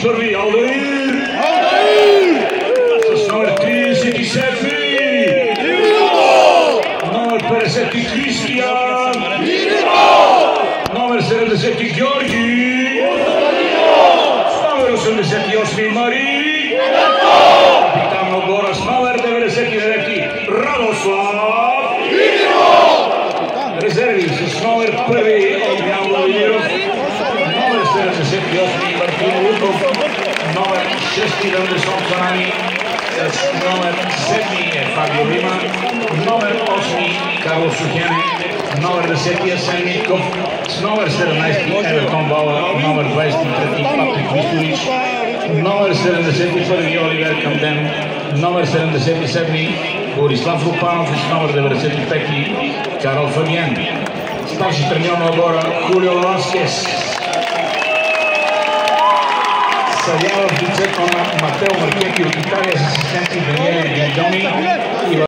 21 Алдаир! С номер 37 номер 50 Кристиян! Номер 70 Георги! Номер 88 Мари! Капитан на отбора с номер 99 Радослав! Резерви с номер 1 Огнян Владимиров, номер 78 Мартин Луков, номер 6 Данесон Канани, с номер 7 Фабио Лима, номер 8 Карлос Сухене, номер 10 Асен Митков, с номер 17 Евертон Бала, номер 23 Патрик Вистович, номер 71 Оливер Камден, номер 77 Борислав Лупанов и с номер 95 Карл Фабиен. Старши треньор на отбора Хулио Ласкес. Съдия в лицето на Матео Маркети от Италия с асистенти Даниеле Гайдони и